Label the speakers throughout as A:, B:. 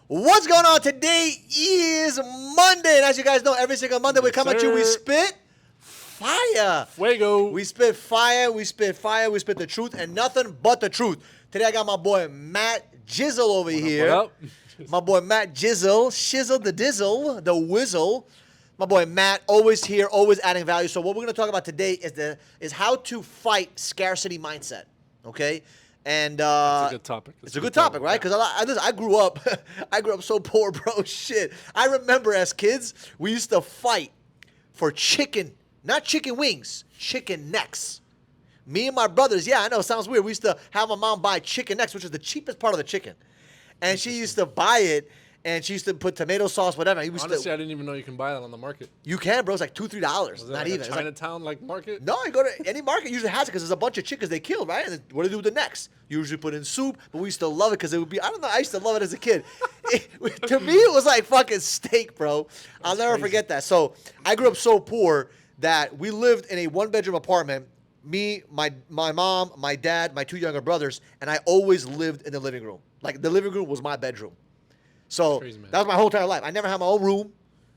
A: What's going on? Today is Monday, and as you guys know, every single Monday we come at you, we spit fire.
B: Fuego.
A: We spit fire, we spit the truth, and nothing but the truth. Today I got my boy Matt Jizzle over here.
B: What up?
A: My boy Matt Jizzle, Shizzle the Dizzle, the Whizzle. My boy Matt, always here, always adding value. So what we're going to talk about today is how to fight scarcity mindset, okay? And
B: It's a good topic.
A: It's a good topic, right? Because I grew up, I grew up so poor, bro. Shit. I remember as kids, we used to fight for chicken, not chicken wings, chicken necks. Me and my brothers, yeah, I know, it sounds weird. We used to have my mom buy chicken necks, which is the cheapest part of the chicken. And she used to buy it, and she used to put tomato sauce, whatever.
B: Honestly, I didn't even know you can buy that on the market.
A: You can, bro. It's like $2, $3.
B: Was it
A: Not
B: like
A: even.
B: a Chinatown market?
A: No, you go to any market, usually has it because there's a bunch of chickens they killed, right? And then what do they do with the necks? You usually put in soup, but we used to love it because it would be, I don't know, I used to love it as a kid. To me, it was like fucking steak, bro. I'll never forget that. So I grew up so poor that we lived in a one-bedroom apartment. Me, my mom, my dad, my two younger brothers, and I always lived in the living room. Like, the living room was my bedroom. So
B: crazy,
A: that was my whole entire life. I never had my own room.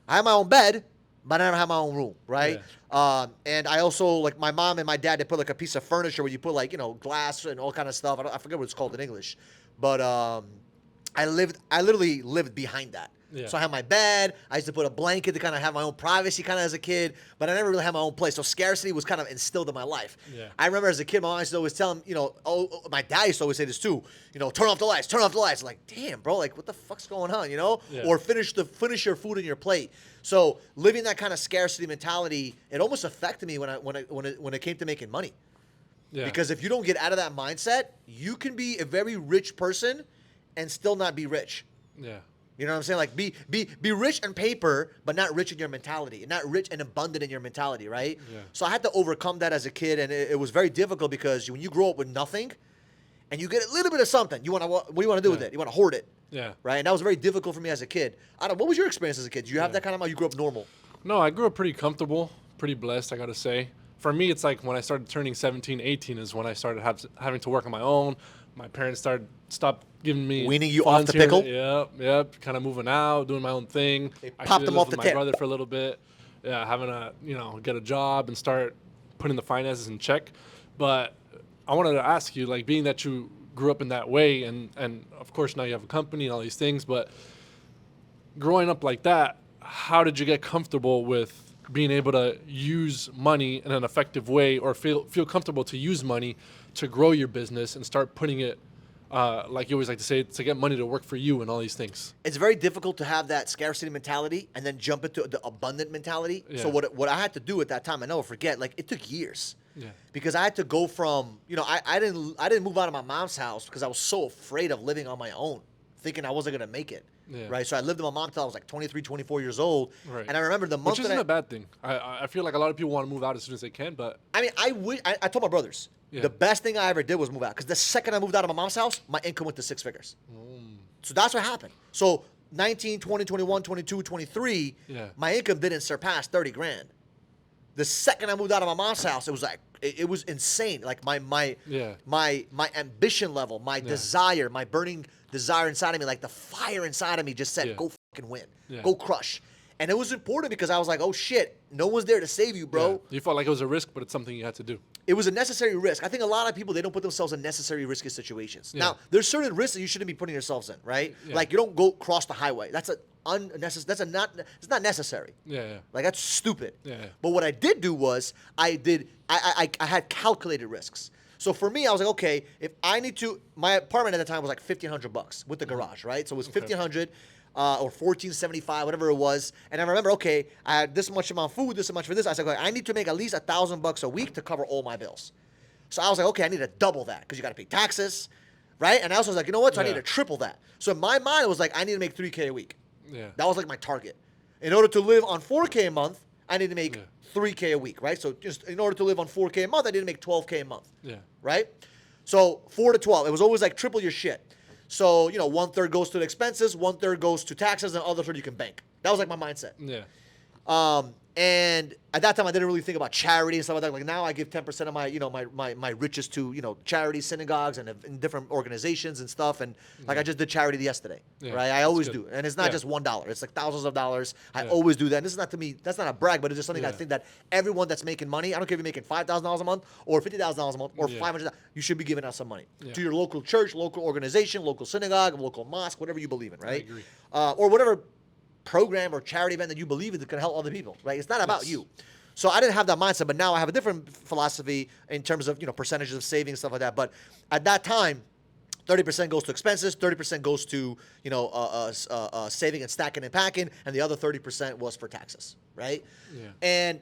A: I had my own bed, but I never had my own room, right?
B: Yeah.
A: And I also, like, my mom and my dad, they put like a piece of furniture where you put like, glass and all kind of stuff. I forget what it's called in English, but I literally lived behind that.
B: Yeah.
A: So I had my bed. I used to put a blanket to kind of have my own privacy kind of as a kid, but I never really had my own place. So scarcity was kind of instilled in my life.
B: Yeah.
A: I remember as a kid, my mom used to always tell him, my dad used to always say this too, turn off the lights, turn off the lights. Like, damn, bro, like what the fuck's going on,
B: Yeah.
A: Or finish your food in your plate. So living that kind of scarcity mentality, it almost affected me when it came to making money.
B: Yeah.
A: Because if you don't get out of that mindset, you can be a very rich person and still not be rich.
B: Yeah.
A: You know what I'm saying? Like be rich on paper, but not rich in your mentality, and not rich and abundant in your mentality, right?
B: Yeah.
A: So I had to overcome that as a kid, and it was very difficult because when you grow up with nothing, and you get a little bit of something, what do you want to do with it? You want to hoard it,
B: Yeah.
A: right? And that was very difficult for me as a kid. What was your experience as a kid? Did you have that kind of mind? You grew up normal?
B: No, I grew up pretty comfortable, pretty blessed, I got to say. For me, it's like when I started turning 17, 18 is when I started having to work on my own. My parents stopped giving me
A: weaning you
B: funds
A: off the pickle.
B: Yep. Kind of moving out, doing my own thing.
A: They
B: I
A: popped
B: actually
A: them
B: lived
A: off
B: with
A: the
B: my
A: tip.
B: brother for a little bit. Yeah, having to get a job and start putting the finances in check. But I wanted to ask you, like, being that you grew up in that way, and of course now you have a company and all these things, but growing up like that, how did you get comfortable with being able to use money in an effective way, or feel comfortable to use money to grow your business and start putting it, like you always like to say, to get money to work for you and all these things?
A: It's very difficult to have that scarcity mentality and then jump into the abundant mentality.
B: Yeah.
A: So what I had to do at that time, I never forget, like it took years.
B: Yeah.
A: Because I had to go from, I didn't move out of my mom's house because I was so afraid of living on my own, thinking I wasn't going to make it.
B: Yeah.
A: Right? So I lived with my mom until I was like 23, 24 years old.
B: Right.
A: And I remember the month
B: Which isn't a bad thing. I feel like a lot of people want to move out as soon as they can, but
A: I mean, I told my brothers,
B: Yeah.
A: the best thing I ever did was move out. Because the second I moved out of my mom's house, my income went to six figures. So that's what happened. So 19, 20, 21, 22, 23,
B: Yeah.
A: my income didn't surpass 30 grand. The second I moved out of my mom's house, it was like, it was insane. Like my ambition level, my desire, my burning desire inside of me, like the fire inside of me just said, go fucking win, go crush. And it was important because I was like, oh shit, no one's there to save you, bro.
B: Yeah. You felt like it was a risk, but it's something you had to do.
A: It was a necessary risk. I think a lot of people, they don't put themselves in necessary risky situations.
B: Yeah.
A: Now, there's certain risks that you shouldn't be putting yourselves in, right?
B: Yeah.
A: Like you don't go cross the highway. It's not necessary.
B: Yeah.
A: Like that's stupid.
B: Yeah.
A: But what I did do was I had calculated risks. So for me, I was like, okay, if I need to, my apartment at the time was like $1,500 with the garage, right? So it was $1,500 or $1,475, whatever it was. And I remember, okay, I had this much amount of food, this much for this. I said, okay, I need to make at least $1,000 a week to cover all my bills. So I was like, okay, I need to double that because you got to pay taxes, right? And I also was like, you know what? So I need to triple that. So in my mind, it was like, I need to make $3K a week.
B: Yeah.
A: That was like my target. In order to live on $4K a month, I need to make $3K a week, right? So just in order to live on $4K a month, I need to make $12K a month.
B: Yeah.
A: Right? So 4 to 12. It was always like triple your shit. So, 1/3 goes to the expenses, 1/3 goes to taxes, and the other third you can bank. That was like my mindset.
B: Yeah.
A: And at that time, I didn't really think about charity and stuff like that. Like now, I give 10% of my, my riches to, charities, synagogues, and different organizations and stuff. And like I just did charity yesterday, right? I always do, and it's not just $1. It's like thousands of dollars. I always do that. And this is not to me. That's not a brag, but it's just something I think that everyone that's making money, I don't care if you're making $5,000 a month or $50,000 a month or $500, you should be giving out some money to your local church, local organization, local synagogue, local mosque, whatever you believe in, right? I agree. Or whatever program or charity event that you believe in that can help other people, right? It's not about you. So I didn't have that mindset, but now I have a different philosophy in terms of, percentages of savings, stuff like that. But at that time, 30% goes to expenses, 30% goes to, saving and stacking and packing, and the other 30% was for taxes, right? Yeah. And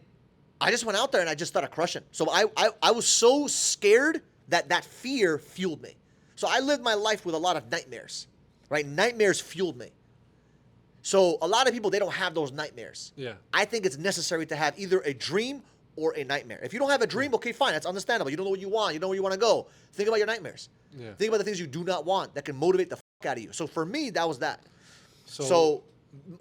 A: I just went out there and I just started crushing. So I was so scared that fear fueled me. So I lived my life with a lot of nightmares, right? Nightmares fueled me. So a lot of people, they don't have those nightmares. Yeah. I think it's necessary to have either a dream or a nightmare. If you don't have a dream, okay, fine, that's understandable. You don't know what you want. You know where you want to go. Think about your nightmares. Yeah. Think about the things you do not want that can motivate the fuck out of you. So for me, that was that. So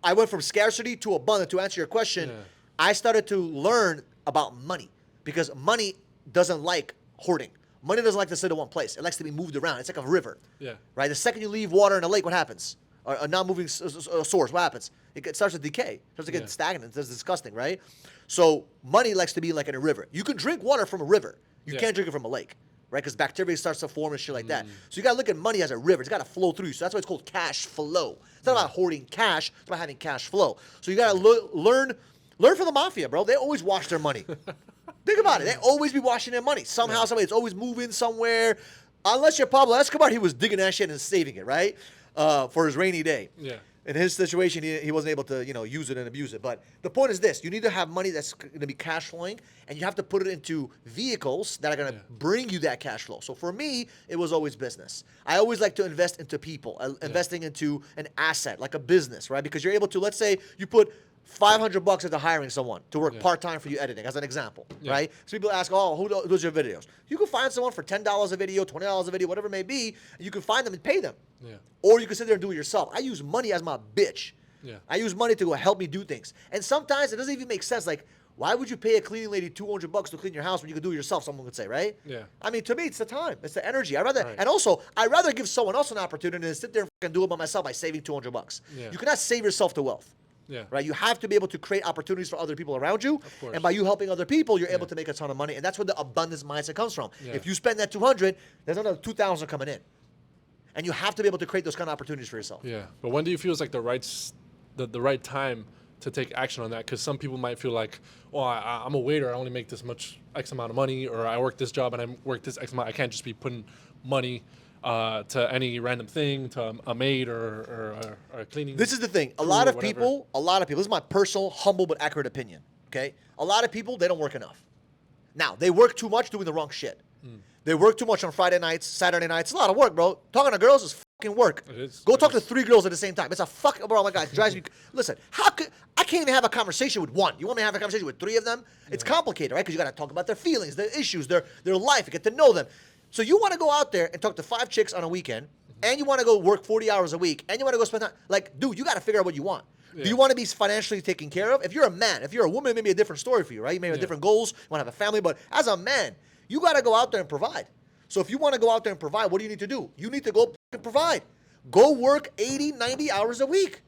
A: I went from scarcity to abundance. To answer your question, I started to learn about money because money doesn't like hoarding. Money doesn't like to sit in one place. It likes to be moved around. It's like a river. Yeah. Right? The second you leave water in a lake, what happens? A non-moving source, what happens? It starts to decay. It starts to get stagnant. It's disgusting, right? So money likes to be like in a river. You can drink water from a river. You can't drink it from a lake, right? Because bacteria starts to form and shit like that. So you got to look at money as a river. It's got to flow through. So that's why it's called cash flow. It's not about hoarding cash. It's about having cash flow. So you got to learn from the mafia, bro. They always wash their money. Think about it. They always be washing their money. Somehow, somebody, it's always moving somewhere. Unless you're Pablo Escobar, he was digging that shit and saving it, right? For his rainy day. Yeah. In his situation, he wasn't able to, use it and abuse it. But the point is this: you need to have money that's going to be cash flowing, and you have to put it into vehicles that are going to bring you that cash flow. So for me, it was always business. I always like to invest into people, investing into an asset like a business, right? Because you're able to, let's say, you put $500 into hiring someone to work part-time for you editing, as an example, right? So people ask, who does your videos? You can find someone for $10 a video, $20 a video, whatever it may be, and you can find them and pay them. Yeah. Or you can sit there and do it yourself. I use money as my bitch. Yeah. I use money to go help me do things. And sometimes it doesn't even make sense. Like, why would you pay a cleaning lady $200 to clean your house when you can do it yourself, someone would say, right? Yeah. I mean, to me, it's the time. It's the energy. And also, I'd rather give someone else an opportunity than sit there and do it by myself by saving $200. Yeah. You cannot save yourself to wealth. Yeah. Right. You have to be able to create opportunities for other people around you. Of course. And by you helping other people, you're able to make a ton of money. And that's where the abundance mindset comes from. Yeah. If you spend that 200, there's another 2,000 coming in. And you have to be able to create those kind of opportunities for yourself. Yeah. But when do you feel is like the right time to take action on that? Because some people might feel like, I'm a waiter. I only make this much X amount of money, or I work this job and I work this X amount. I can't just be putting money to any random thing, to a maid or a cleaning. This is the thing. A lot of people, this is my personal, humble, but accurate opinion, okay? A lot of people, they don't work enough. Now, they work too much doing the wrong shit. They work too much on Friday nights, Saturday nights. It's a lot of work, bro. Talking to girls is fucking work. It is. Go talk to 3 girls at the same time. It's a fucking, bro, my God, it drives me. Listen, I can't even have a conversation with one. You want me to have a conversation with 3 of them? It's complicated, right? Because you got to talk about their feelings, their issues, their life, get to know them. So you want to go out there and talk to 5 chicks on a weekend, and you want to go work 40 hours a week, and you want to go spend time. Like, dude, you got to figure out what you want. Yeah. Do you want to be financially taken care of? If you're a man, if you're a woman, it may be a different story for you, right? You may have different goals. You want to have a family. But as a man, you got to go out there and provide. So if you want to go out there and provide, what do you need to do? You need to go and provide. Go work 80, 90 hours a week.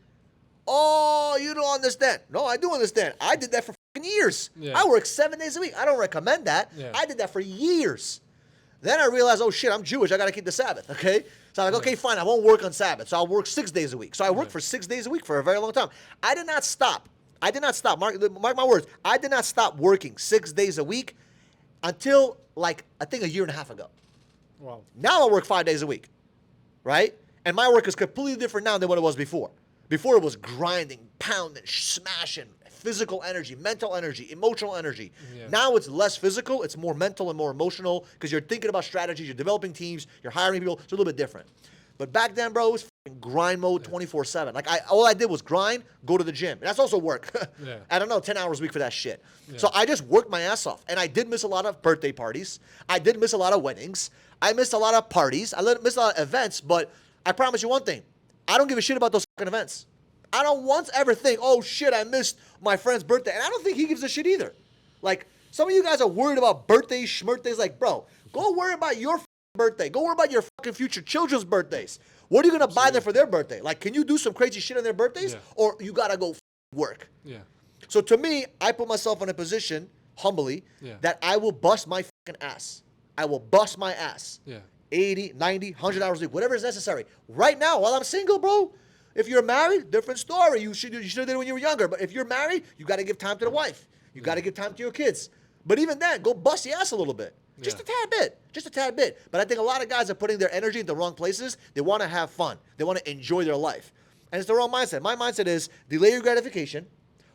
A: Oh, you don't understand. No, I do understand. I did that for years. Yeah. I work 7 days a week. I don't recommend that. Yeah. I did that for years. Then I realized, oh shit, I'm Jewish. I got to keep the Sabbath, okay? So I'm like, okay, fine, I won't work on Sabbath. So I'll work 6 days a week. So I worked for 6 days a week for a very long time. I did not stop. Mark my words. I did not stop working 6 days a week until, like, I think a year and a half ago. Wow. Now I work 5 days a week, right? And my work is completely different now than what it was before. Before it was grinding, pounding, smashing, physical energy, mental energy, emotional energy. Yeah. Now it's less physical, it's more mental and more emotional because you're thinking about strategies, you're developing teams, you're hiring people. It's a little bit different. But back then, bro, it was grind mode 24/7. Like all I did was grind, go to the gym. And that's also work. Yeah. I don't know, 10 hours a week for that shit. Yeah. So I just worked my ass off. And I did miss a lot of birthday parties. I did miss a lot of weddings. I missed a lot of parties. I missed a lot of events. But I promise you one thing. I don't give a shit about those fucking events. I don't once ever think, oh shit, I missed my friend's birthday. And I don't think he gives a shit either. Like, some of you guys are worried about birthdays, schmirthdays. Like, bro, go worry about your birthday. Go worry about your fucking future children's birthdays. What are you going to buy them for their birthday? Like, can you do some crazy shit on their birthdays?
B: Yeah.
A: Or you got to go work?
B: Yeah.
A: So to me, I put myself in a position, humbly, that I will bust my fucking ass. I will bust my ass.
B: Yeah.
A: 80, 90, 100 hours a week, whatever is necessary. Right now, while I'm single, bro, if you're married, different story. You should have did it when you were younger. But if you're married, you got to give time to the wife. You got to give time to your kids. But even then, go bust your ass a little bit. Just a tad bit. Just a tad bit. But I think a lot of guys are putting their energy in the wrong places. They want to have fun. They want to enjoy their life. And it's the wrong mindset. My mindset is delay your gratification,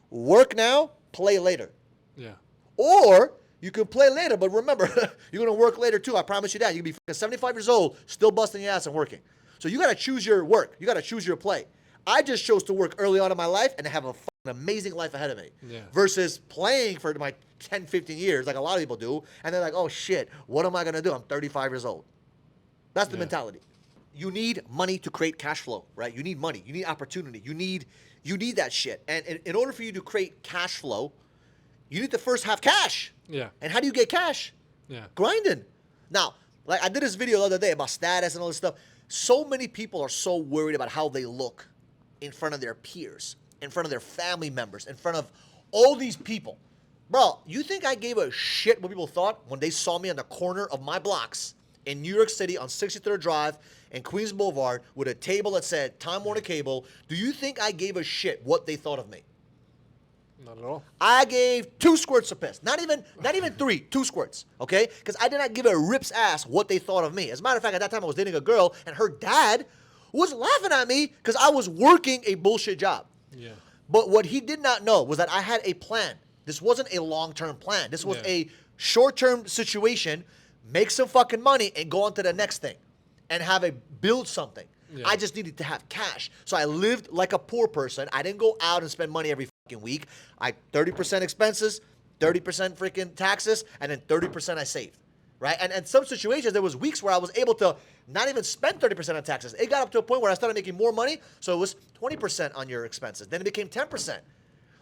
A: work now, play later.
B: Yeah.
A: Or you can play later, but remember, you're going to work later too. I promise you that. You can be 75 years old, still busting your ass and working. So you got to choose your work. You got to choose your play. I just chose to work early on in my life and have a amazing life ahead of me. Versus playing for my 10, 15 years like a lot of people do. And they're like, oh shit, what am I going to do? I'm 35 years old. That's the mentality. You need money to create cash flow, right? You need money. You need opportunity. You need that shit. And in order for you to create cash flow, you need to first have cash.
B: Yeah.
A: And how do you get cash?
B: Yeah.
A: Grinding. Now, like I did this video the other day about status and all this stuff. So many people are so worried about how they look in front of their peers, in front of their family members, in front of all these people. Bro, you think I gave a shit what people thought when they saw me on the corner of my blocks in New York City on 63rd Drive and Queens Boulevard with a table that said Time Warner Cable? Do you think I gave a shit what they thought of me?
B: Not at all.
A: I gave 2 squirts of piss. Not even 3, 2 squirts, okay? Because I did not give a rip's ass what they thought of me. As a matter of fact, at that time I was dating a girl and her dad was laughing at me because I was working a bullshit job.
B: Yeah.
A: But what he did not know was that I had a plan. This wasn't a long-term plan. This was a short-term situation, make some fucking money and go on to the next thing and build something. Yeah. I just needed to have cash. So I lived like a poor person. I didn't go out and spend money every fucking week. 30% expenses, 30% freaking taxes, and then 30% I saved. Right? And in some situations, there was weeks where I was able to not even spend 30% on taxes. It got up to a point where I started making more money, so it was 20% on your expenses. Then it became 10%.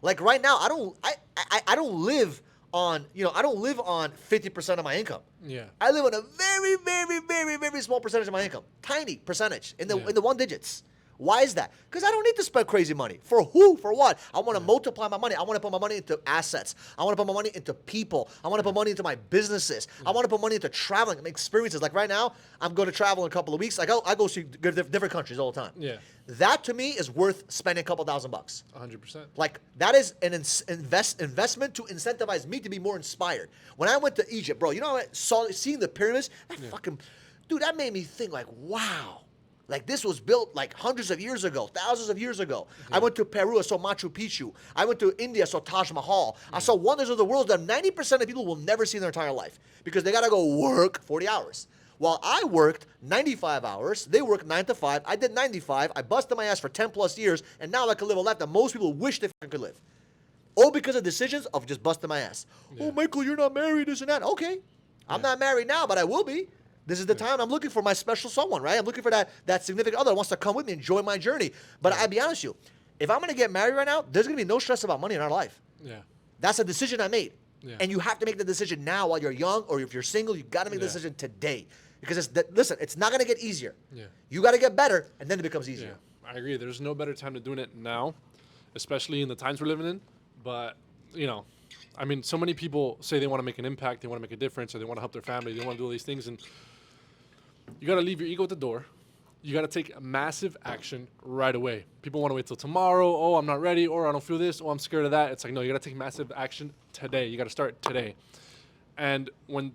A: Like right now, I don't live on 50% of my income.
B: Yeah.
A: I live on a very, very, very, very small percentage of my income. Tiny percentage in the 1 digits. Why is that? Because I don't need to spend crazy money. For who? For what? I want to multiply my money. I want to put my money into assets. I want to put my money into people. I want to put money into my businesses. I want to put money into traveling and experiences. Like right now, I'm going to travel in a couple of weeks. I go see different countries all the time.
B: Yeah.
A: That to me is worth spending a couple $1,000.
B: 100%.
A: Like that is an investment to incentivize me to be more inspired. When I went to Egypt, bro, you know what? Seeing the pyramids, that made me think like, wow. Like this was built like hundreds of years ago, thousands of years ago. I went to Peru, I saw Machu Picchu. I went to India, I saw Taj Mahal. I saw wonders of the world that 90% of people will never see in their entire life because they got to go work 40 hours. While I worked 95 hours, they worked 9 to 5. I did 95. I busted my ass for 10 plus years, and now I can live a life that most people wish they could live. All because of decisions of just busting my ass. Yeah. Oh, Michael, you're not married, this and that. Okay. I'm not married now, but I will be. This is the time I'm looking for my special someone, right? I'm looking for that significant other that wants to come with me, enjoy my journey. But I'll be honest with you, if I'm going to get married right now, there's going to be no stress about money in our life.
B: Yeah.
A: That's a decision I made.
B: Yeah.
A: And you have to make the decision now while you're young, or if you're single, you got to make the decision today. Because it's not going to get easier. Yeah. You got to get better, and then it becomes easier.
B: Yeah. I agree. There's no better time to doing it now, especially in the times we're living in. But, I mean, so many people say they want to make an impact, they want to make a difference, or they want to help their family, they want to do all these things, and you got to leave your ego at the door. You got to take massive action right away. People want to wait till tomorrow. Oh, I'm not ready, or I don't feel this, or I'm scared of that. It's like, no, you got to take massive action today. You got to start today. And when,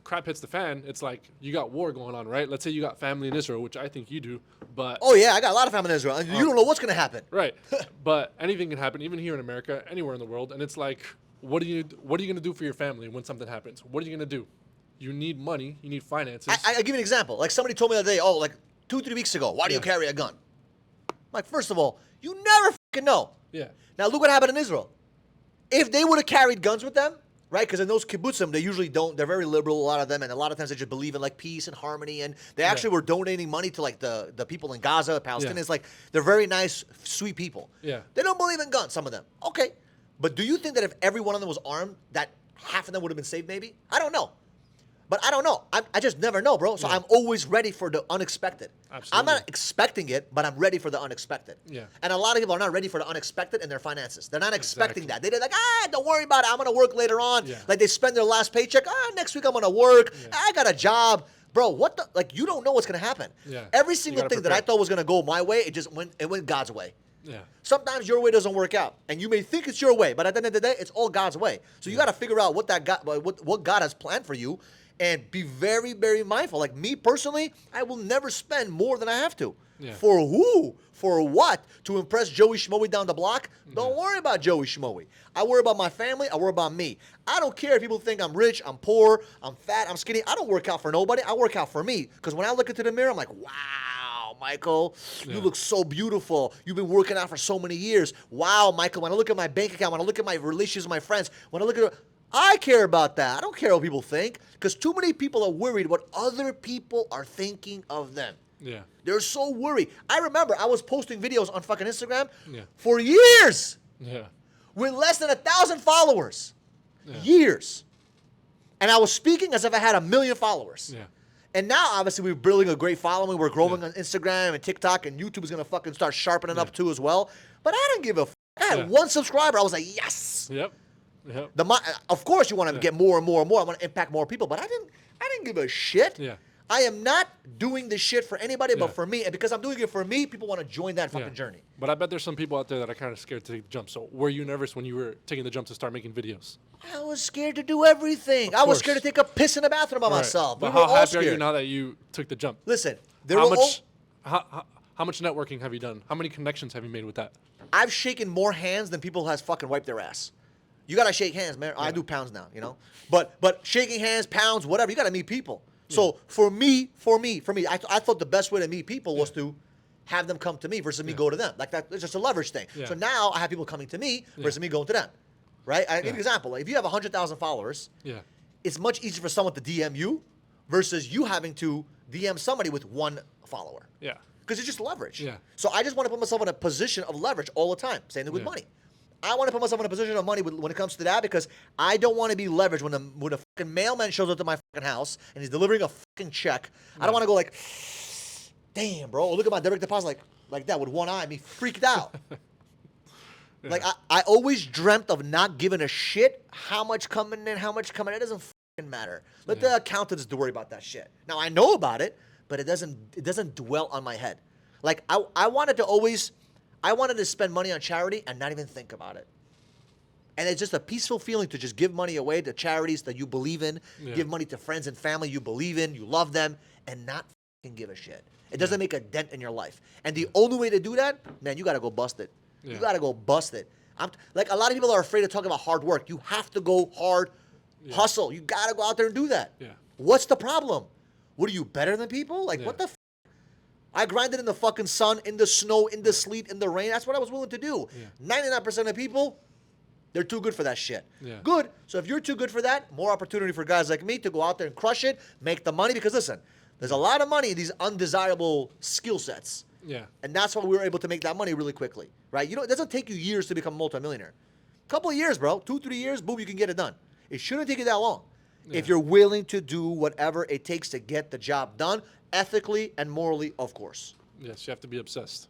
B: crap hits the fan, it's like you got war going on, right? Let's say you got family in Israel, which I think you do, but...
A: Oh, yeah, I got a lot of family in Israel. You don't know what's going to happen.
B: Right. But anything can happen, even here in America, anywhere in the world. And it's like, what are you going to do for your family when something happens? What are you going to do? You need money. You need finances.
A: I'll give you an example. Like somebody told me the other day, 2-3 weeks ago, why do you carry a gun? Like, first of all, you never fucking know.
B: Yeah.
A: Now, look what happened in Israel. If they would have carried guns with them, Right, because in those kibbutzim, they usually don't. They're very liberal, a lot of them, and a lot of times they just believe in like peace and harmony. And they actually were donating money to like the people in Gaza, Palestinians. Like they're very nice, sweet people.
B: Yeah.
A: They don't believe in guns. Some of them, okay, but do you think that if every one of them was armed, that half of them would have been saved? Maybe, I don't know. But I don't know. I just never know, bro. So I'm always ready for the unexpected.
B: Absolutely.
A: I'm not expecting it, but I'm ready for the unexpected.
B: Yeah.
A: And a lot of people are not ready for the unexpected in their finances. They're not expecting that. They're like, don't worry about it. I'm going to work later on.
B: Yeah.
A: Like they spend their last paycheck. Next week I'm going to work.
B: Yeah.
A: I got a job. Bro, what the? Like, you don't know what's going to happen.
B: Yeah.
A: Every
B: You
A: single
B: gotta
A: thing that I
B: prepare.
A: thought was going to go my way, it went God's way.
B: Yeah.
A: Sometimes your way doesn't work out, and you may think it's your way, but at the end of the day, it's all God's way. So you got to figure out what God has planned for you, and be very, very mindful. Like me personally, I will never spend more than I have to.
B: Yeah.
A: For who? For what? To impress Joey Schmoey down the block? Don't worry about Joey Schmoey. I worry about my family. I worry about me. I don't care if people think I'm rich, I'm poor, I'm fat, I'm skinny. I don't work out for nobody. I work out for me. Because when I look into the mirror, I'm like, wow, Michael, you look so beautiful. You've been working out for so many years. Wow, Michael, when I look at my bank account, when I look at my relationships with my friends, when I look at I care about that. I don't care what people think, because too many people are worried what other people are thinking of them.
B: Yeah.
A: They're so worried. I remember I was posting videos on fucking Instagram
B: Yeah.
A: for years
B: Yeah.
A: with less than 1,000 followers.
B: Yeah.
A: Years. And I was speaking as if I had 1 million followers.
B: Yeah.
A: And now, obviously, we're building a great following. We're growing on Instagram and TikTok, and YouTube is going to fucking start sharpening up too as well. But I didn't give a f. I had one subscriber. I was like, yes.
B: Yep. Yep.
A: Of course, you want to get more and more and more. I want to impact more people, but I didn't give a shit.
B: Yeah.
A: I am not doing this shit for anybody but
B: Yeah.
A: for me. And because I'm doing it for me, people want to join that fucking journey.
B: But I bet there's some people out there that are kind of scared to take the jump. So were you nervous when you were taking the jump to start making videos?
A: I was scared to do everything. I was scared to take a piss in the bathroom by myself.
B: But
A: We were
B: how
A: all
B: happy
A: scared.
B: are you now that you took the jump?
A: Listen, there
B: How
A: were
B: much, how much networking have you done? How many connections have you made with that?
A: I've shaken more hands than people has fucking wiped their ass. You gotta shake hands, man. I do pounds now, you know. But shaking hands, pounds, whatever. You gotta meet people. So for me, I thought the best way to meet people was to have them come to me versus me go to them. Like that, it's just a leverage thing.
B: Yeah.
A: So now I have people coming to me versus me going to them. Right? I give you an example. Like if you have 100,000 followers, it's much easier for someone to DM you versus you having to DM somebody with one follower.
B: Yeah.
A: Because it's just leverage.
B: Yeah.
A: So I just want to put myself in a position of leverage all the time. Same thing with money. I want to put myself in a position of money when it comes to that, because I don't want to be leveraged when a fucking mailman shows up to my fucking house and he's delivering a fucking check. I don't want to go like, damn, bro, look at my direct deposit like that with one eye, me freaked out. Like I always dreamt of not giving a shit how much coming in, how much coming in. It doesn't fucking matter. Let the accountants do worry about that shit. Now I know about it, but it doesn't dwell on my head. Like I wanted to spend money on charity and not even think about it. And it's just a peaceful feeling to just give money away to charities that you believe in, give money to friends and family you believe in, you love them, and not fucking give a shit. It doesn't make a dent in your life. And the only way to do that, man, you got to go bust it. You got to go bust it. Like a lot of people are afraid to talk about hard work. You have to go hard, hustle. You got to go out there and do that.
B: Yeah.
A: What's the problem? What are you, better than people? Like, what the f? I grinded in the fucking sun, in the snow, in the sleet, in the rain. That's what I was willing to do. 99% of people, they're too good for that shit. Good. So if you're too good for that, more opportunity for guys like me to go out there and crush it, make the money. Because listen, there's a lot of money in these undesirable skill sets.
B: Yeah.
A: And that's why we were able to make that money really quickly, right? You know, it doesn't take you years to become a multimillionaire. Couple of years, bro. 2-3 years, boom, you can get it done. It shouldn't take you that long. If you're willing to do whatever it takes to get the job done, ethically and morally, of course.
B: Yes, you have to be obsessed.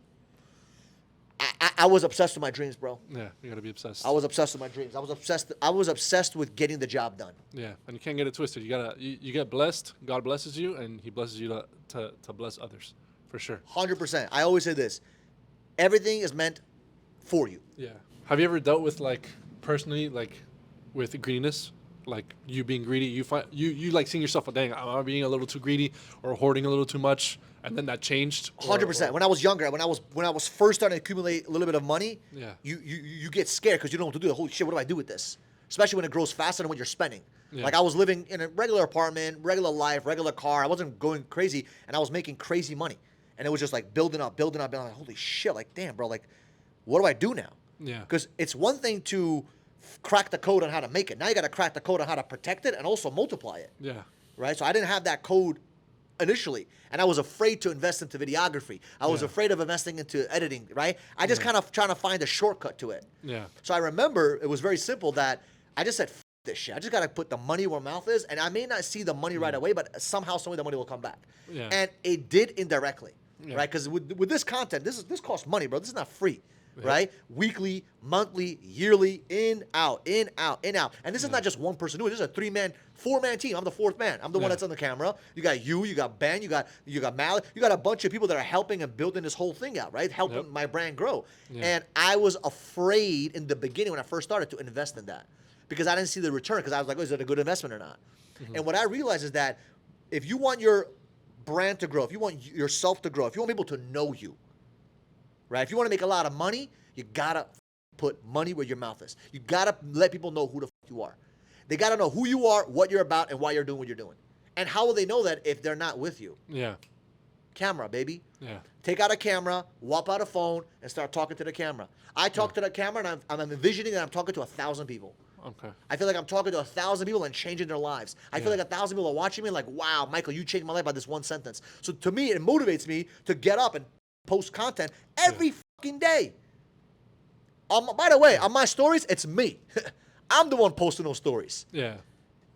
A: I was obsessed with my dreams, bro.
B: Yeah, you got to be obsessed.
A: I was obsessed with my dreams. I was obsessed with getting the job done.
B: Yeah, and you can't get it twisted. You get blessed. God blesses you, and He blesses you to bless others, for sure.
A: 100%. I always say this: everything is meant for you.
B: Yeah. Have you ever dealt with personally with greediness? Like you being greedy, you like seeing yourself, dang, am I being a little too greedy or hoarding a little too much, and then that changed.
A: 100%. When I was younger, when I was first starting to accumulate a little bit of money,
B: Yeah.
A: you get scared because you don't know what to do. Holy shit, what do I do with this? Especially when it grows faster than what you're spending.
B: Yeah.
A: Like I was living in a regular apartment, regular life, regular car. I wasn't going crazy, and I was making crazy money, and it was just like building up. Like, holy shit, like damn, bro, like what do I do now?
B: Yeah.
A: Because it's one thing to crack the code on how to make it. Now you got to crack the code on how to protect it and also multiply it.
B: Yeah.
A: Right? So I didn't have that code initially, and I was afraid to invest into videography. I was afraid of investing into editing, right? I just kind of trying to find a shortcut to it.
B: Yeah.
A: So I remember it was very simple that I just said, this shit. I just got to put the money where my mouth is, and I may not see the money right away, but somehow, some way the money will come back.
B: Yeah.
A: And it did indirectly, right? Because with this content, this costs money, bro. This is not free. Right? Weekly, monthly, yearly, in, out, in, out, in, out. And this is not just one person doing it. This is a 3-man, 4-man team. I'm the 4th man. I'm the one that's on the camera. You got you got Ben, you got Malik, you got a bunch of people that are helping and building this whole thing out, right? Helping my brand grow. And I was afraid in the beginning when I first started to invest in that because I didn't see the return because I was like, oh, is it a good investment or not? And what I realized is that if you want your brand to grow, if you want yourself to grow, if you want people to know you, right? If you want to make a lot of money, you gotta put money where your mouth is. You gotta let people know who the fuck you are. They gotta know who you are, what you're about, and why you're doing what you're doing. And how will they know that if they're not with you?
B: Yeah.
A: Camera, baby.
B: Yeah.
A: Take out a camera, whop out a phone, and start talking to the camera. I talk to the camera, and I'm envisioning that I'm talking to 1,000 people.
B: Okay.
A: I feel like I'm talking to 1,000 people and changing their lives. I feel like 1,000 people are watching me like, wow, Michael, you changed my life by this one sentence. So to me, it motivates me to get up and post content every fucking day. By the way, on my stories, it's me. I'm the one posting those stories. Yeah.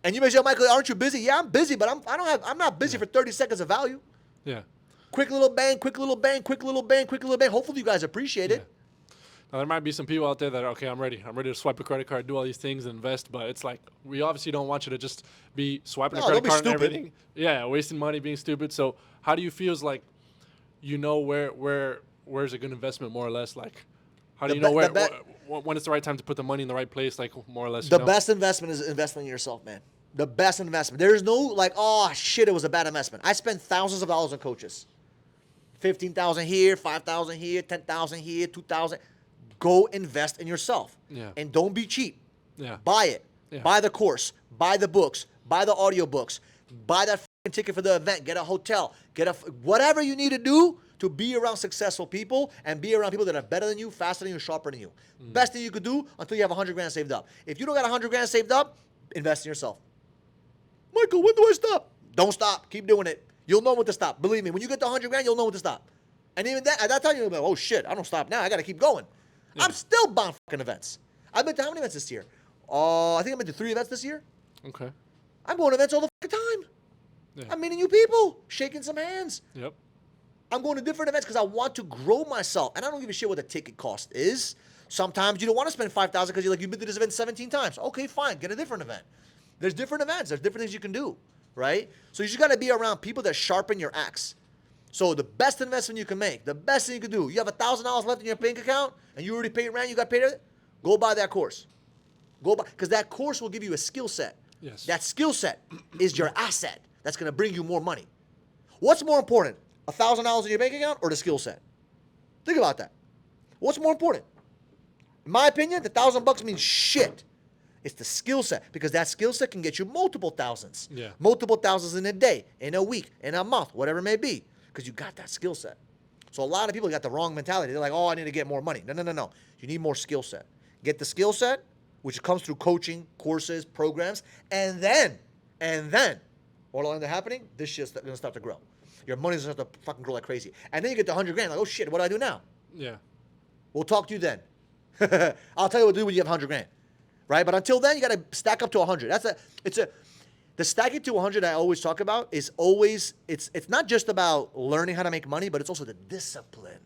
A: And you may say, Michael, aren't you busy? Yeah, I'm busy, but I'm not busy for 30 seconds of value.
B: Yeah.
A: Quick little bang, quick little bang, quick little bang, quick little bang. Hopefully you guys appreciate it.
B: Now, there might be some people out there that are, okay, I'm ready. I'm ready to swipe a credit card, do all these things, invest. But it's like, we obviously don't want you to just be swiping a credit card and everything. Yeah, wasting money, being stupid. So how do you feel is like, you know, where's a good investment, more or less? Like, how do you know when it's the right time to put the money in the right place, like, more or less?
A: The best investment is investing in yourself, man. The best investment. There's no, like, oh, shit, it was a bad investment. I spent thousands of dollars on coaches. 15,000 here, 5,000 here, 10,000 here, 2,000. Go invest in yourself. Yeah. And don't be cheap. Yeah. Buy it. Yeah. Buy the course. Buy the books. Buy the audio books. Buy that ticket for the event. Get a hotel. Whatever you need to do to be around successful people and be around people that are better than you, faster than you, sharper than you. Best thing you could do until you have 100 grand saved up. If you don't got 100 grand saved up, invest in yourself. Michael, when do I stop? Don't stop. Keep doing it. You'll know when to stop. Believe me, when you get to 100 grand, you'll know when to stop. And even that, at that time, you'll be like, oh shit, I don't stop now. I got to keep going. Yeah. I'm still buying fucking events. I've been to how many events this year? I think I've been to 3 events this year. Okay. I'm going to events all the fucking time. Yeah. I'm meeting new people, shaking some hands. Yep. I'm going to different events because I want to grow myself. And I don't give a shit what the ticket cost is. Sometimes you don't want to spend $5,000 because you're like, you've been to this event 17 times. Okay, fine. Get a different event. There's different events. There's different things you can do, right? So you just got to be around people that sharpen your axe. So the best investment you can make, the best thing you can do, you have $1,000 left in your bank account and you already paid rent, you got paid it, go buy that course. Go buy, because that course will give you a skill set. Yes. That skill set is your asset that's going to bring you more money. What's more important, $1,000 in your bank account or the skill set? Think about that. What's more important? In my opinion, the $1,000 means shit. It's the skill set, because that skill set can get you multiple thousands. Yeah. Multiple thousands in a day, in a week, in a month, whatever it may be, because you got that skill set. So a lot of people got the wrong mentality. They're like, oh, I need to get more money. No. You need more skill set. Get the skill set, which comes through coaching, courses, programs, and then, what'll end up happening? This shit's going to start to grow. Your money's going to start to fucking grow like crazy. And then you get to 100 grand, like, oh shit, what do I do now? Yeah. We'll talk to you then. I'll tell you what to do when you have 100 grand. Right? But until then, you got to stack up to 100. The stacking to 100 I always talk about is always, it's not just about learning how to make money, but it's also the discipline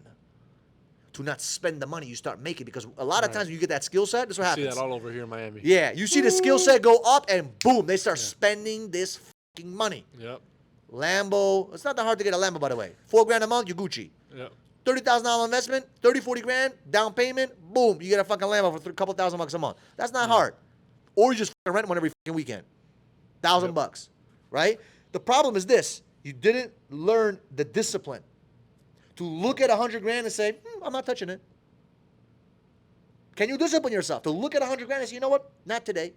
A: to not spend the money you start making, because a lot of times when you get that skill set, this is what happens.
B: See that all over here in Miami.
A: Yeah, you see the skill set go up and boom, they start spending this fucking money. Yep. Lambo, it's not that hard to get a Lambo, by the way. $4 grand a month, you're Gucci. Yep. $30,000 investment, 30, 40 grand, down payment, boom, you get a fucking Lambo for a couple $1,000 a month. That's not hard. Or you just fucking rent one every fucking weekend. $1,000, right? The problem is this: you didn't learn the discipline to look at 100 grand and say, I'm not touching it. Can you discipline yourself to look at 100 grand and say, you know what? Not today.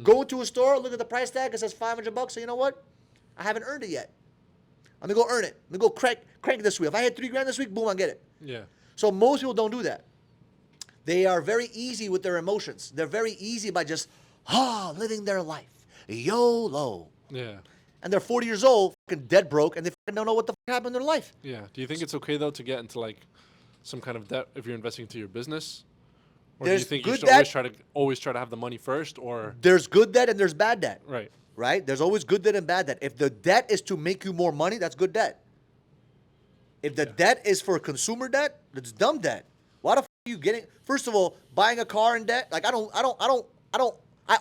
A: Go into a store, look at the price tag, it says $500, say, you know what? I haven't earned it yet. Let me go earn it. Let me go crank this week. If I hit $3 grand this week, boom, I get it. Yeah. So most people don't do that. They are very easy with their emotions. They're very easy by just, living their life. YOLO.
B: Yeah.
A: And they're 40 years old, fucking dead broke, and they fucking don't know what the fuck happened in their life.
B: Yeah. Do you think it's okay though to get into like some kind of debt if you're investing into your business? Or
A: There's
B: do you think you
A: good
B: should always try to have the money first, or
A: There's good debt and there's bad debt.
B: right?
A: There's always good debt and bad debt. If the debt is to make you more money, that's good debt. If the debt is for consumer debt, it's dumb debt. Why the fuck are you getting? First of all, buying a car in debt. Like I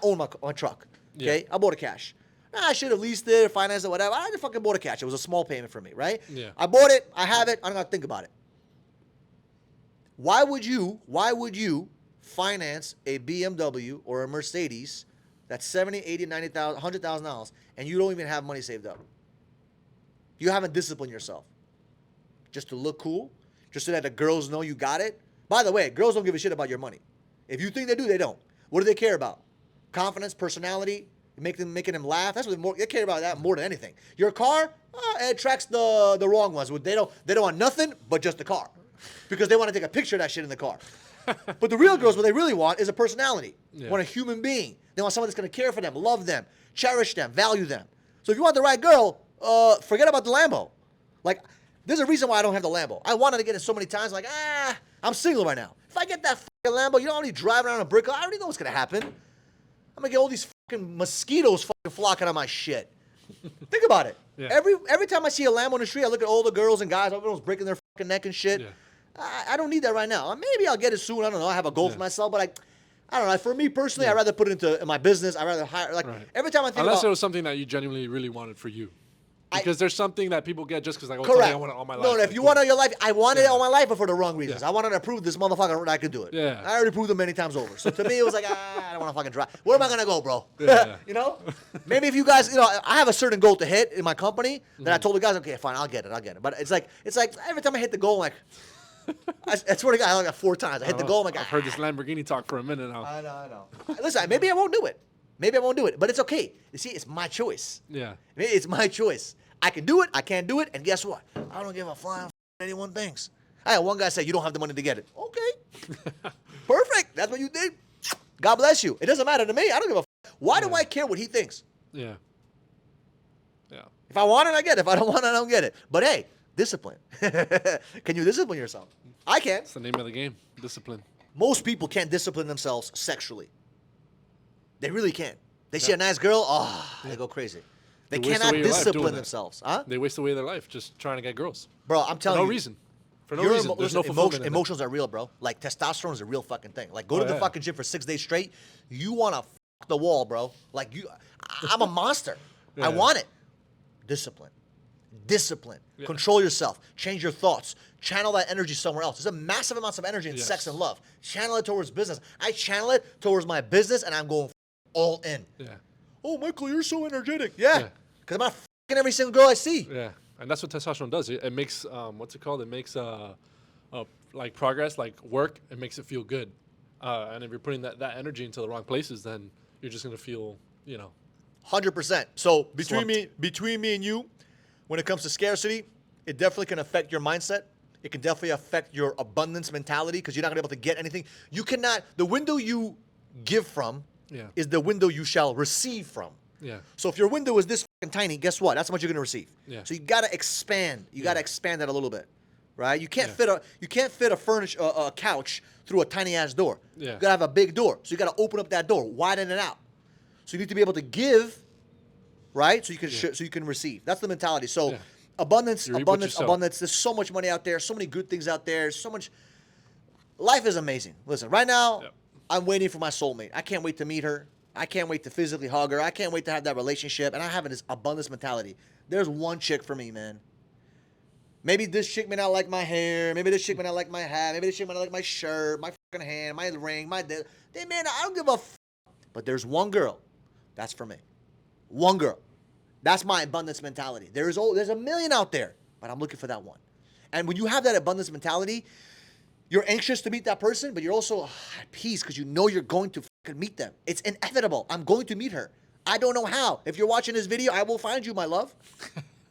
A: own my truck. Okay, I bought it cash. I should have leased it, financed it, whatever. I just fucking bought it cash. It was a small payment for me, right?
B: Yeah.
A: I bought it. I have it. I don't have to think about it. Why would you finance a BMW or a Mercedes that's $70,000, $80,000, $90,000, $100,000 and you don't even have money saved up? You haven't disciplined yourself. Just to look cool, just so that the girls know you got it. By the way, girls don't give a shit about your money. If you think they do, they don't. What do they care about? Confidence, personality, making them laugh. That's what they care about, that more than anything. Your car, it attracts the wrong ones. They don't want nothing but just the car, because they want to take a picture of that shit in the car. But the real girls, what they really want is a personality.
B: Yeah.
A: Want a human being. They want someone that's going to care for them, love them, cherish them, value them. So if you want the right girl, forget about the Lambo. Like, there's a reason why I don't have the Lambo. I wanted to get it so many times. Like, I'm single right now. If I get that fucking Lambo, you know how many driving around a brick? I already know what's going to happen. I'm going to get all these fucking mosquitoes fucking flocking on my shit. Think about it.
B: Yeah.
A: Every time I see a Lambo on the street, I look at all the girls and guys, everyone's breaking their fucking neck and shit.
B: Yeah.
A: I don't need that right now. Maybe I'll get it soon. I don't know. I have a goal for myself, but I don't know. For me personally, I'd rather put it into my business. I'd rather hire, every time I think
B: Unless
A: about,
B: it was something that you genuinely really wanted for you. Because there's something that people get just because like,
A: correct.
B: I want it all my life.
A: No, if you want it all your life, I wanted it all my life, but for the wrong reasons.
B: Yeah.
A: I wanted to prove this motherfucker that I could do it.
B: Yeah.
A: I already proved it many times over. So to me, it was like, I don't want to fucking drive. Where am I gonna go, bro?
B: Yeah.
A: You know? Maybe if you guys, I have a certain goal to hit in my company that I told the guys, okay, fine, I'll get it. But it's like every time I hit the goal, I'm like, I swear to God, I got 4 times. I hit the goal, I'm like,
B: I've heard this Lamborghini talk for a minute now.
A: I know. Listen, maybe I won't do it. But it's okay. You see, it's my choice.
B: Yeah.
A: It's my choice. I can do it, I can't do it, and guess what? I don't give a flying f- what anyone thinks. I had one guy say, you don't have the money to get it. Okay. Perfect. That's what you did. God bless you. It doesn't matter to me. I don't give a f- Why do I care what he thinks?
B: Yeah. Yeah.
A: If I want it, I get it. If I don't want it, I don't get it. But hey, discipline. Can you discipline yourself? I can.
B: It's the name of the game. Discipline.
A: Most people can't discipline themselves sexually. They really can't. They see a nice girl, they go crazy. They
B: They waste
A: cannot
B: away your life doing
A: discipline
B: that.
A: themselves. Huh?
B: They waste away their life just trying to get girls.
A: Bro, I'm
B: For
A: telling
B: no
A: you.
B: reason. For no
A: Your
B: reason. There's no fulfillment in it.
A: emotions are real, bro. Like testosterone is a real fucking thing. Like go to the
B: yeah.
A: fucking gym for 6 days straight. You want to fuck the wall, bro. Like I'm a monster.
B: Yeah.
A: I want it. Discipline.
B: Yeah.
A: Control yourself. Change your thoughts. Channel that energy somewhere else. There's a massive amounts of energy in
B: Yes.
A: sex and love. Channel it towards business. I channel it towards my business, and I'm going all in.
B: Yeah.
A: Oh, Michael, you're so energetic. Yeah,
B: Yeah.
A: because I'm not fucking every single girl I see.
B: Yeah. And that's what testosterone does. It makes, what's it called? It makes, like progress, like work, it makes it feel good. And if you're putting that energy into the wrong places, then you're just going to feel,
A: 100%. So between
B: Slumped.
A: me and you, when it comes to scarcity, it definitely can affect your mindset. It can definitely affect your abundance mentality because you're not gonna be able to get anything. You cannot. The window you give from
B: Yeah.
A: is the window you shall receive from.
B: Yeah.
A: So if your window is this fucking tiny, guess what? That's how much you're gonna receive.
B: Yeah.
A: So you gotta expand. You gotta expand that a little bit, right? You can't
B: Yeah.
A: fit a a couch through a tiny ass door.
B: Yeah.
A: You gotta have a big door. So you gotta open up that door, widen it out. So you need to be able to give, right? So you can so you can receive. That's the mentality. So
B: Yeah.
A: abundance.
B: You reap what you sow.
A: There's so much money out there. So many good things out there. So much. Life is amazing. Listen, right now,
B: Yep.
A: I'm waiting for my soulmate. I can't wait to meet her. I can't wait to physically hug her. I can't wait to have that relationship. And I have this abundance mentality. There's one chick for me, man. Maybe this chick may not like my hair. Maybe this chick may not like my hat. Maybe this chick may not like my shirt, my fucking hand, my ring, my... Man, I don't give a f***. But there's one girl. That's for me. One girl. That's my abundance mentality. There's a million out there, but I'm looking for that one. And when you have that abundance mentality, you're anxious to meet that person, but you're also at peace because you know you're going to fucking meet them. It's inevitable. I'm going to meet her. I don't know how. If you're watching this video, I will find you, my love.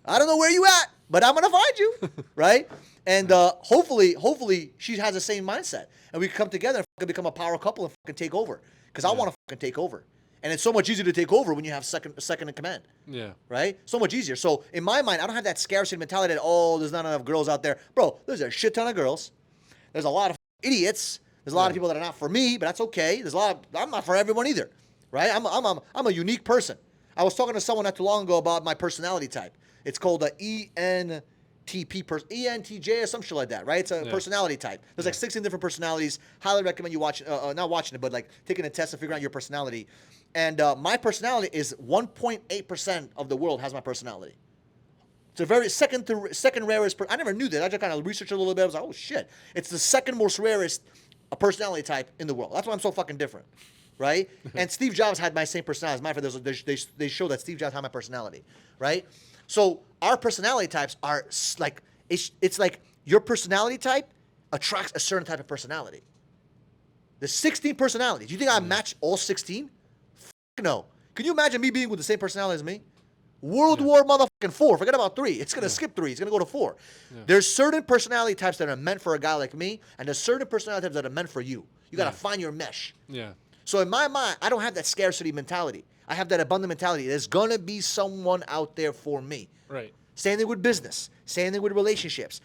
A: I don't know where you at, but I'm gonna find you, right? And hopefully she has the same mindset, and we can come together and fucking become a power couple and fucking take over. Because I want to fucking take over. And it's so much easier to take over when you have second in command.
B: Yeah.
A: Right? So much easier. So in my mind, I don't have that scarcity mentality that, oh, there's not enough girls out there. Bro, there's a shit ton of girls. There's a lot of idiots. There's a lot of people that are not for me, but that's okay. There's a lot of, I'm not for everyone either. Right? I'm a unique person. I was talking to someone not too long ago about my personality type. It's called the ENTJ or some shit like that, right? It's a personality type. There's like 16 different personalities. Highly recommend you watch, not watching it, but like taking a test to figure out your personality. And my personality is 1.8% of the world has my personality. It's a very second rarest. I never knew that. I just kind of researched a little bit. I was like, oh shit, it's the second most rarest personality type in the world. That's why I'm so fucking different, right? And Steve Jobs had my same personality. As a matter of fact, they show that Steve Jobs had my personality, right? So our personality types are like, it's like your personality type attracts a certain type of personality. There's 16 personalities. Do you think I match all 16? No. Can you imagine me being with the same personality as me? World War motherfucking 4. Forget about 3. It's going to skip 3. It's going to go to 4. Yeah. There's certain personality types that are meant for a guy like me, and there's certain personality types that are meant for you. You got to find your mesh.
B: Yeah.
A: So in my mind, I don't have that scarcity mentality. I have that abundant mentality. There's going to be someone out there for me.
B: Right.
A: Same thing with business. Same thing with relationships.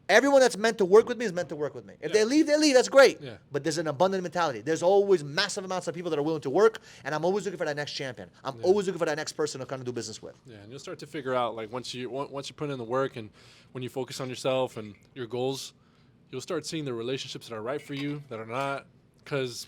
A: Everyone that's meant to work with me is meant to work with me. If they leave, they leave. That's great. Yeah. But there's an abundant mentality. There's always massive amounts of people that are willing to work, and I'm always looking for that next champion. I'm always looking for that next person to kind of do business with.
B: Yeah, and you'll start to figure out, like, once you put in the work and when you focus on yourself and your goals, you'll start seeing the relationships that are right for you, that are not, because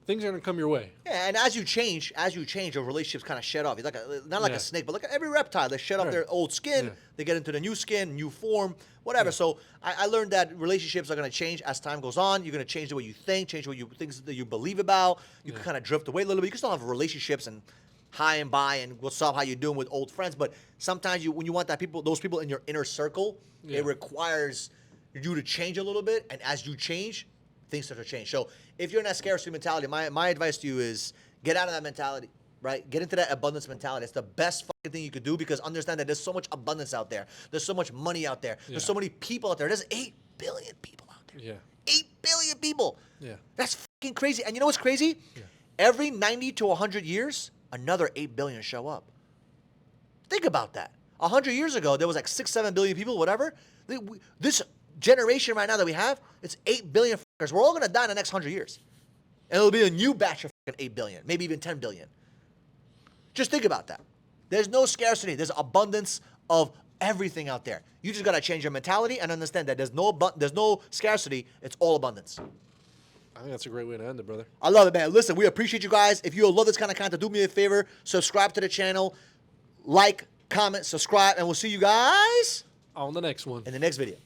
B: things are going to come your way.
A: Yeah, and as you change, your relationships kind of shed off. You're like not like a snake, but like every reptile. They shed off their old skin. They get into the new skin, new form, whatever. So I learned that relationships are going to change as time goes on. You're going to change the way you think, change things that you believe about. You can kind of drift away a little bit. You can still have relationships and hi and bye and what's up, how you doing with old friends. But sometimes when you want those people in your inner circle, it requires you to change a little bit. And as you change, things start to change. So if you're in that scarcity mentality, my advice to you is get out of that mentality, right? Get into that abundance mentality. It's the best fucking thing you could do, because understand that there's so much abundance out there. There's so much money out there. There's so many people out there. There's 8 billion people out there.
B: Yeah.
A: 8 billion people.
B: Yeah.
A: That's fucking crazy. And you know what's crazy? Yeah. Every 90 to 100 years, another 8 billion show up. Think about that. 100 years ago, there was like 6, 7 billion people, whatever. This generation right now that we have, it's 8 billion fuckers. We're all going to die in the next 100 years. And it'll be a new batch of fucking 8 billion, maybe even 10 billion. Just think about that. There's no scarcity. There's abundance of everything out there. You just got to change your mentality and understand that there's no scarcity. It's all abundance.
B: I think that's a great way to end it, brother.
A: I love it, man. Listen, we appreciate you guys. If you love this kind of content, do me a favor. Subscribe to the channel. Like, comment, subscribe, and we'll see you guys
B: on the next one.
A: In the next video.